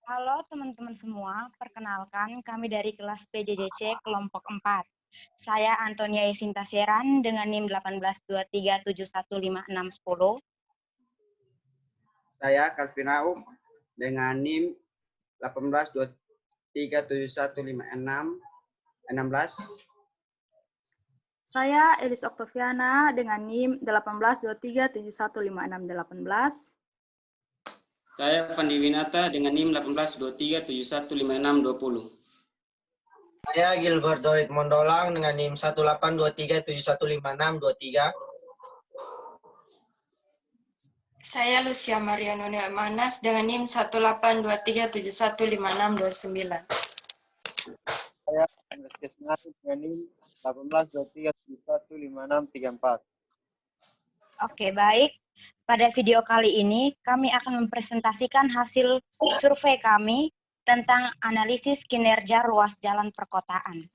Halo teman-teman semua, perkenalkan kami dari kelas PJJC kelompok 4. Saya Antonia Yesinta Seran dengan NIM 1823715610. Saya Calvin Raum dengan NIM 1823715616. Saya Elis Oktaviana dengan NIM 1823715618. Saya Fandi Winata dengan NIM 1823715620. Saya Gilbert Dorit Mondolang dengan NIM 1823715623. Saya Lucia Marianonia Manas dengan NIM 1823715629. Saya Andres Kesnari dengan NIM 1823715634. Oke, baik. Pada video kali ini, kami akan mempresentasikan hasil survei kami tentang analisis kinerja ruas jalan perkotaan.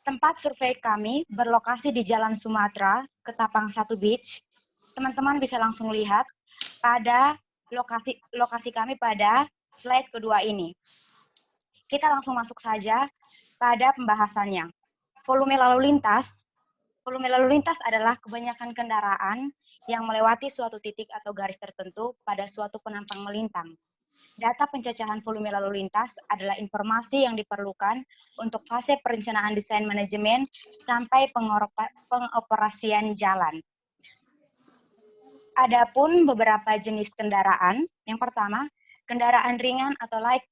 Tempat survei kami berlokasi di Jalan Sumatera, Ketapang 1 Beach. Teman-teman bisa langsung lihat pada lokasi kami pada slide kedua ini. Kita langsung masuk saja pada pembahasannya. Volume lalu lintas adalah kebanyakan kendaraan yang melewati suatu titik atau garis tertentu pada suatu penampang melintang. Data pencacahan volume lalu lintas adalah informasi yang diperlukan untuk fase perencanaan desain manajemen sampai pengoperasian jalan. Adapun beberapa jenis kendaraan, yang pertama, kendaraan ringan atau light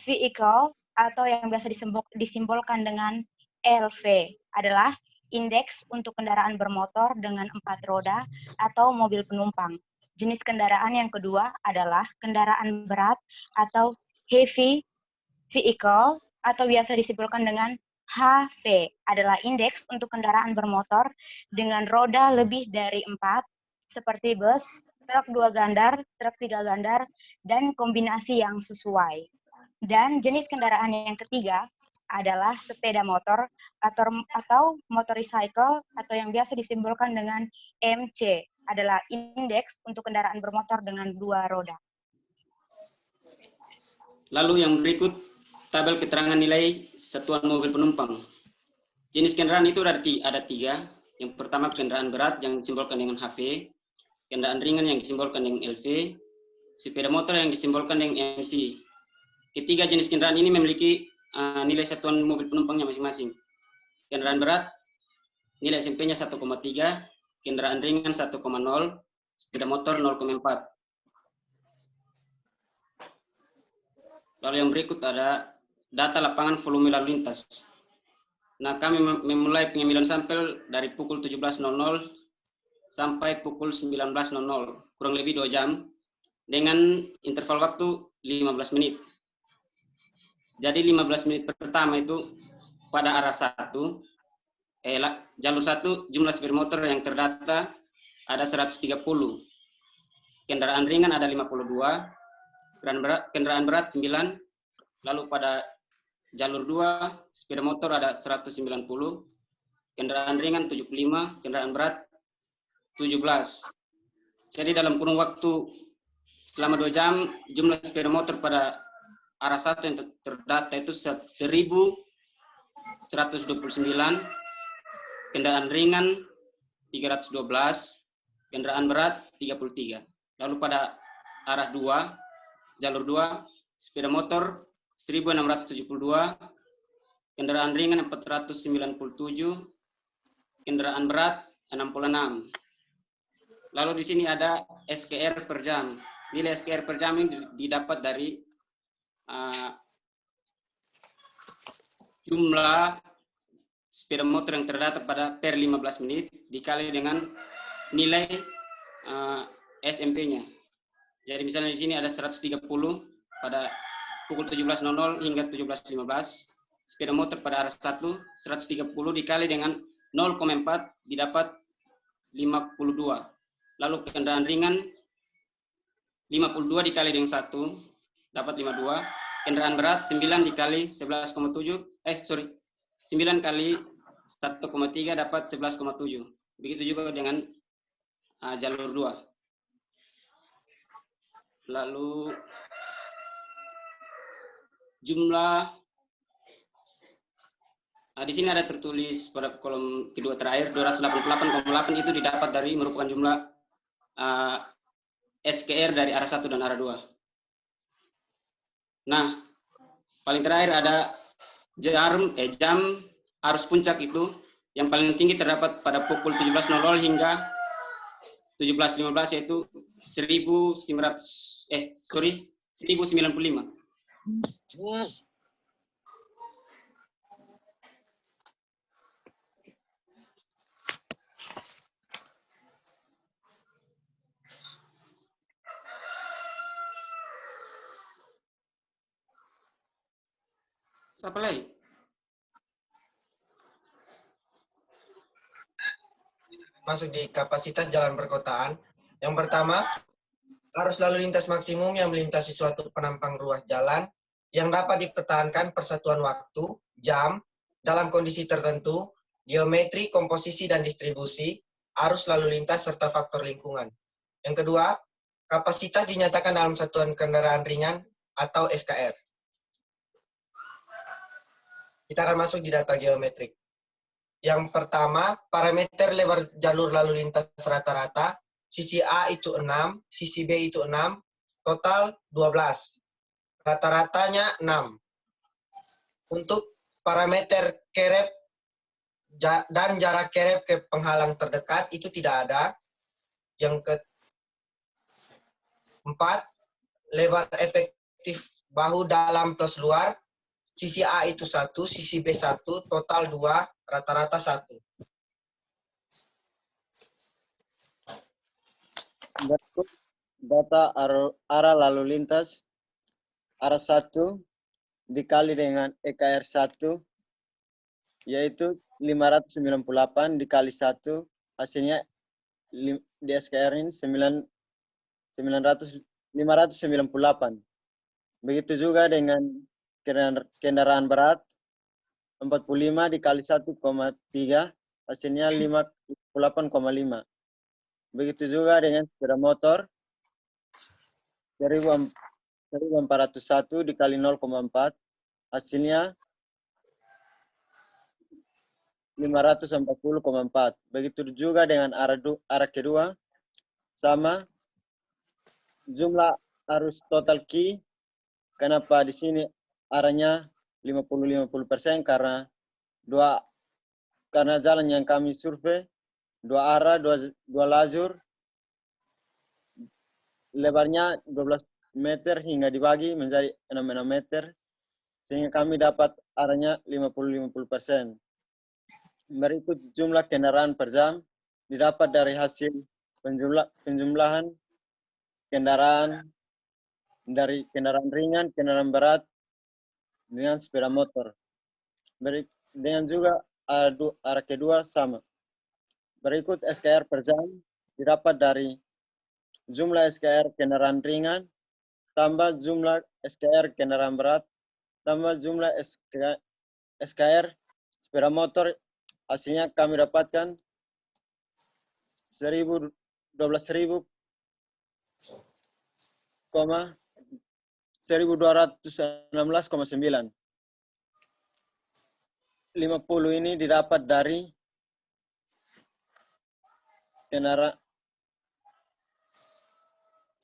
vehicle atau yang biasa disimbolkan dengan LV adalah indeks untuk kendaraan bermotor dengan 4 roda atau mobil penumpang. Jenis kendaraan yang kedua adalah kendaraan berat atau heavy vehicle atau biasa disebutkan dengan HV adalah indeks untuk kendaraan bermotor dengan roda lebih dari 4 seperti bus, truk 2 gandar, truk 3 gandar, dan kombinasi yang sesuai. Dan jenis kendaraan yang ketiga adalah sepeda motor atau motorcycle atau yang biasa disimbolkan dengan MC adalah indeks untuk kendaraan bermotor dengan 2 roda. Lalu yang berikut tabel keterangan nilai satuan mobil penumpang. Jenis kendaraan itu ada 3. Yang pertama kendaraan berat yang disimbolkan dengan HV, kendaraan ringan yang disimbolkan dengan LV, sepeda motor yang disimbolkan dengan MC. Ketiga jenis kendaraan ini memiliki nilai satuan mobil penumpangnya masing-masing. Kendaraan berat, nilai SMP-nya 1,3, kendaraan ringan 1,0, sepeda motor 0,4. Lalu yang berikut ada data lapangan volume lalu lintas. Nah, kami memulai pengambilan sampel dari pukul 17.00 sampai pukul 19.00, kurang lebih 2 jam, dengan interval waktu 15 menit. Jadi 15 menit pertama itu pada arah 1, jalur 1 jumlah sepeda motor yang terdata ada 130. Kendaraan ringan ada 52, kendaraan berat 9, lalu pada jalur 2 sepeda motor ada 190, kendaraan ringan 75, kendaraan berat 17. Jadi dalam kurun waktu selama 2 jam jumlah sepeda motor pada arah 1 yang terdata itu 1.129, kendaraan ringan 312, kendaraan berat 33. Lalu pada arah 2, jalur 2, sepeda motor 1.672, kendaraan ringan 497, kendaraan berat 66. Lalu di sini ada SKR per jam. Nilai SKR per jam ini didapat dari jumlah sepeda motor yang terdata pada per 15 menit dikali dengan nilai SMP-nya. Jadi misalnya di sini ada 130 pada pukul 17.00 hingga 17.15. Sepeda motor pada arah 1, 130 dikali dengan 0,4 didapat 52. Lalu kendaraan ringan 52 dikali dengan 1 dapat 52. Kendaraan berat 9 dikali 11,7 9 kali 1,3 dapat 11,7. Begitu juga dengan jalur 2. Lalu jumlah di sini ada tertulis pada kolom kedua terakhir 288,8 itu didapat dari merupakan jumlah SKR dari arah 1 dan arah 2. Nah, paling terakhir ada jam arus puncak itu yang paling tinggi terdapat pada pukul 17.00 hingga 17.15 yaitu 1095. Siapa lagi? Masuk di kapasitas jalan perkotaan. Yang pertama, arus lalu lintas maksimum yang melintasi suatu penampang ruas jalan yang dapat dipertahankan persatuan waktu, jam, dalam kondisi tertentu, geometri, komposisi, dan distribusi, arus lalu lintas, serta faktor lingkungan. Yang kedua, kapasitas dinyatakan dalam satuan kendaraan ringan atau SKR. Kita akan masuk di data geometrik. Yang pertama, parameter lebar jalur lalu lintas rata-rata, sisi A itu 6, sisi B itu 6, total 12. Rata-ratanya 6. Untuk parameter kerep dan jarak kerep ke penghalang terdekat itu tidak ada. Yang keempat, lebar efektif bahu dalam plus luar, sisi A itu 1, sisi B 1, total 2, rata-rata 1. Berikut data arah lalu lintas arah 1 dikali dengan EKR 1 yaitu 598 dikali 1 hasilnya di SKR ini 598. Begitu juga dengan kendaraan berat 45 dikali 1,3 hasilnya 58,5. Begitu juga dengan sepeda motor 1401 dikali 0,4 hasilnya 540,4. Begitu juga dengan arah kedua sama jumlah arus total Q. Kenapa di sini arahnya 50% karena jalan yang kami survei 2 arah, 2 lajur, lebarnya 12 meter hingga dibagi menjadi 6 meter, sehingga kami dapat arahnya 50%. Berikut jumlah kendaraan per jam didapat dari hasil penjumlahan kendaraan dari kendaraan ringan, kendaraan berat, dengan sepeda motor. Dengan juga arah kedua sama. Berikut SKR per jam didapat dari jumlah SKR kendaraan ringan, tambah jumlah SKR kendaraan berat, tambah jumlah SKR sepeda motor. Hasilnya kami dapatkan 12.216,9. 50 ini didapat dari kendaraan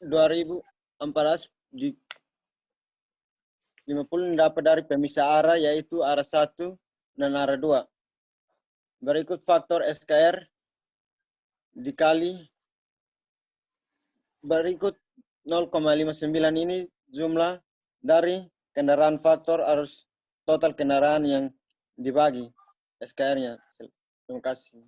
2.400 di 50 dapat dari pemisah arah yaitu arah 1 dan arah 2. Berikut faktor SKR dikali berikut 0,59 ini jumlah dari kendaraan faktor arus total kendaraan yang dibagi SKR-nya. Terima kasih.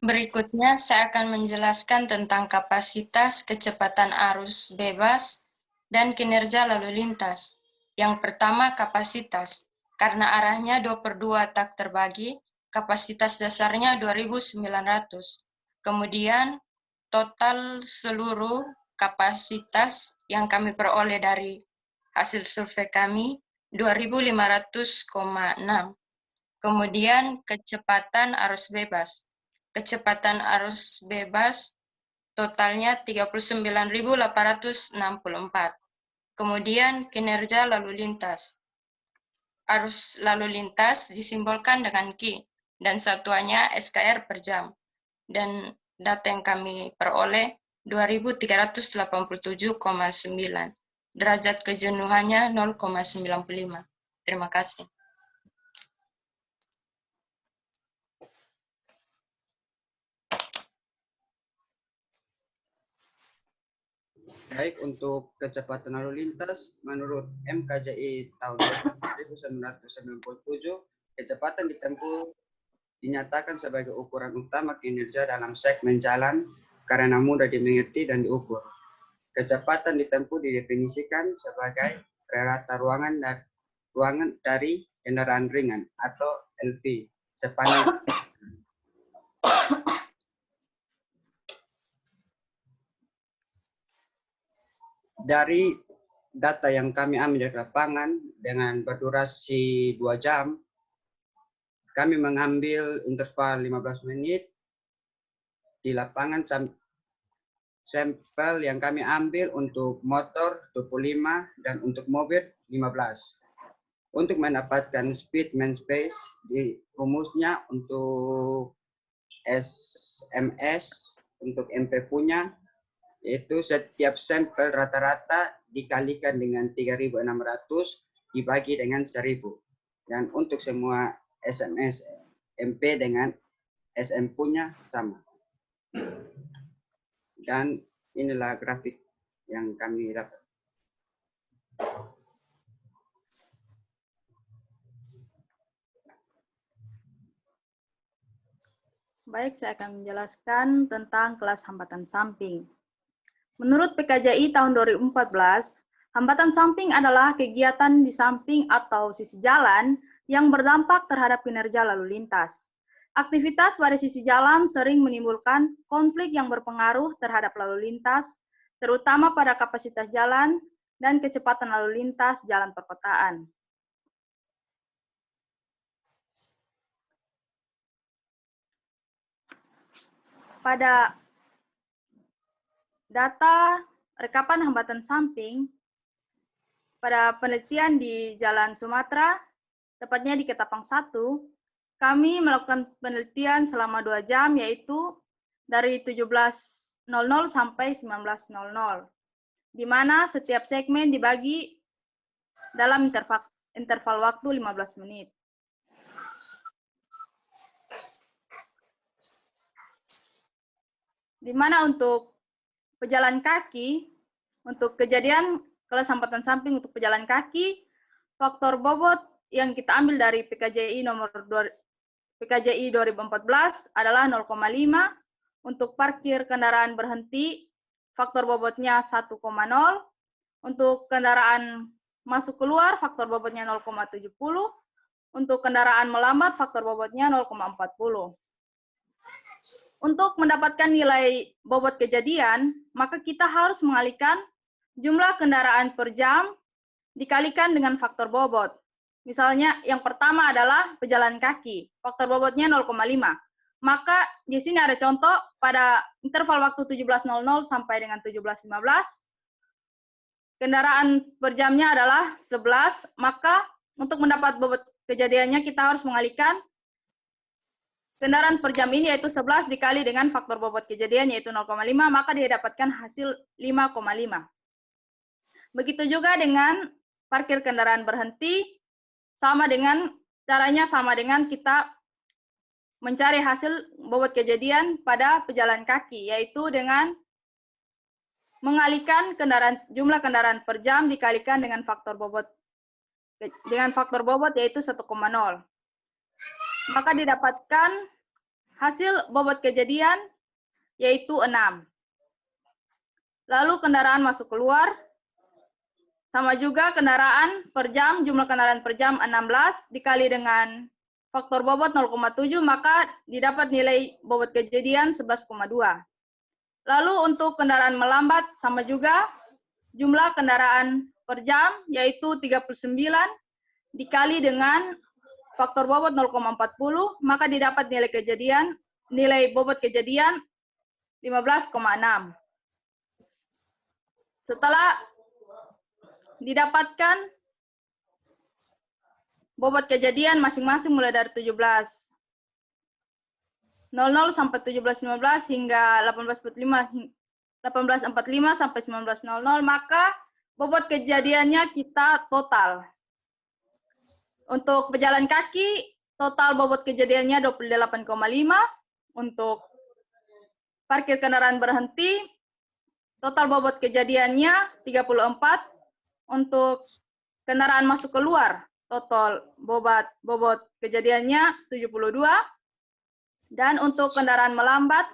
Berikutnya saya akan menjelaskan tentang kapasitas, kecepatan arus bebas, dan kinerja lalu lintas. Yang pertama, kapasitas. Karena arahnya 2/2 tak terbagi, kapasitas dasarnya 2.900. Kemudian, total seluruh kapasitas yang kami peroleh dari hasil survei kami 2.500,6. Kemudian, kecepatan arus bebas. Kecepatan arus bebas totalnya 39.864. Kemudian kinerja lalu lintas. Arus lalu lintas disimbolkan dengan Q dan satuannya SKR per jam. Dan data yang kami peroleh 2387,9. Derajat kejenuhannya 0,95. Terima kasih. Baik, untuk kecepatan lalu lintas, menurut MKJI tahun 1997, kecepatan ditempuh dinyatakan sebagai ukuran utama kinerja dalam segmen jalan karena mudah dimengerti dan diukur. Kecepatan ditempuh didefinisikan sebagai rata ruangan dari kendaraan ringan atau LV sepanjang dari data yang kami ambil dari lapangan dengan berdurasi 2 jam, kami mengambil interval 15 menit di lapangan. Sampel yang kami ambil untuk motor 25 dan untuk mobil 15. Untuk mendapatkan speed main space, di rumusnya untuk SMS, untuk MP punya, yaitu setiap sampel rata-rata dikalikan dengan 3.600 dibagi dengan 1.000. Dan untuk semua SMS MP dengan SM punya sama. Dan inilah grafik yang kami dapat. Baik, saya akan menjelaskan tentang kelas hambatan samping. Menurut PKJI tahun 2014, hambatan samping adalah kegiatan di samping atau sisi jalan yang berdampak terhadap kinerja lalu lintas. Aktivitas pada sisi jalan sering menimbulkan konflik yang berpengaruh terhadap lalu lintas, terutama pada kapasitas jalan dan kecepatan lalu lintas jalan perkotaan. Pada data rekapan hambatan samping pada penelitian di Jalan Sumatera, tepatnya di Ketapang 1, kami melakukan penelitian selama 2 jam, yaitu dari 17.00 sampai 19.00, di mana setiap segmen dibagi dalam interval waktu 15 menit. Di mana untuk pejalan kaki, untuk kejadian kelas hambatan samping untuk pejalan kaki, faktor bobot yang kita ambil dari PKJI PKJI 2014 adalah 0,5. Untuk parkir kendaraan berhenti, faktor bobotnya 1,0. Untuk kendaraan masuk keluar, faktor bobotnya 0,70. Untuk kendaraan melambat, faktor bobotnya 0,40. Untuk mendapatkan nilai bobot kejadian, maka kita harus mengalihkan jumlah kendaraan per jam dikalikan dengan faktor bobot. Misalnya, yang pertama adalah pejalan kaki, faktor bobotnya 0,5. Maka di sini ada contoh pada interval waktu 17.00 sampai dengan 17.15, kendaraan per jamnya adalah 11, maka untuk mendapat bobot kejadiannya kita harus mengalihkan kendaraan per jam ini yaitu 11 dikali dengan faktor bobot kejadian yaitu 0,5, maka dia dapatkan hasil 5,5. Begitu juga dengan parkir kendaraan berhenti, caranya sama dengan kita mencari hasil bobot kejadian pada pejalan kaki, yaitu dengan mengalihkan jumlah kendaraan per jam dikalikan dengan faktor bobot yaitu 1,0. Maka didapatkan hasil bobot kejadian yaitu 6. Lalu kendaraan masuk keluar, sama juga kendaraan per jam, jumlah kendaraan per jam 16 dikali dengan faktor bobot 0,7, maka didapat nilai bobot kejadian 11,2. Lalu untuk kendaraan melambat, sama juga jumlah kendaraan per jam yaitu 39 dikali dengan faktor bobot 0,40, maka didapat nilai bobot kejadian 15,6. Setelah didapatkan bobot kejadian masing-masing mulai dari 17.00 sampai 17.15 hingga 18.45 sampai 19.00, maka bobot kejadiannya kita total. Untuk pejalan kaki, total bobot kejadiannya 28,5. Untuk parkir kendaraan berhenti, total bobot kejadiannya 34. Untuk kendaraan masuk keluar, total bobot kejadiannya 72. Dan untuk kendaraan melambat,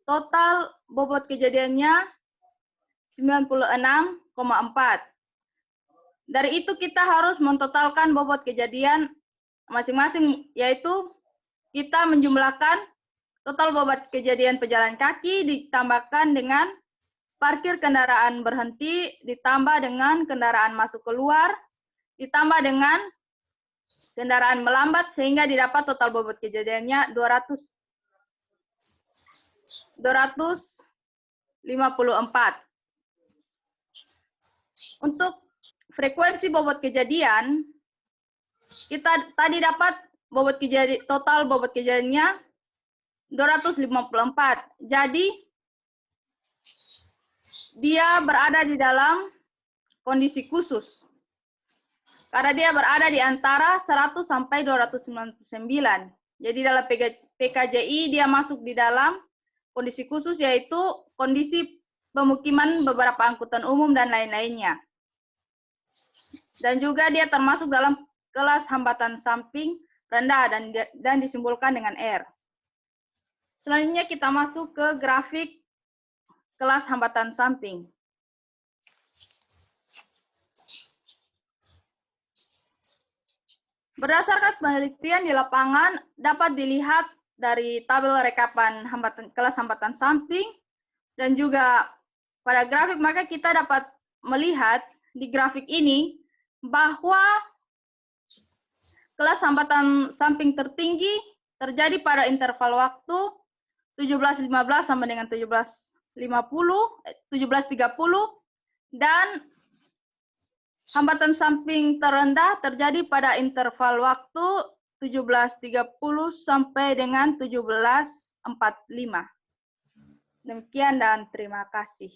total bobot kejadiannya 96,4. Dari itu kita harus mentotalkan bobot kejadian masing-masing, yaitu kita menjumlahkan total bobot kejadian pejalan kaki ditambahkan dengan parkir kendaraan berhenti, ditambah dengan kendaraan masuk keluar, ditambah dengan kendaraan melambat, sehingga didapat total bobot kejadiannya 254. Untuk frekuensi bobot kejadian, kita tadi dapat total bobot kejadiannya 254. Jadi, dia berada di dalam kondisi khusus. Karena dia berada di antara 100 sampai 299. Jadi dalam PKJI dia masuk di dalam kondisi khusus, yaitu kondisi pemukiman, beberapa angkutan umum, dan lain-lainnya. Dan juga dia termasuk dalam kelas hambatan samping rendah dan disimbolkan dengan R. Selanjutnya kita masuk ke grafik kelas hambatan samping. Berdasarkan penelitian di lapangan, dapat dilihat dari tabel rekapan kelas hambatan samping dan juga pada grafik, maka kita dapat melihat di grafik ini bahwa kelas hambatan samping tertinggi terjadi pada interval waktu 17.15 sampai dengan 17.30 dan hambatan samping terendah terjadi pada interval waktu 17.30 sampai dengan 17.45. Demikian dan terima kasih.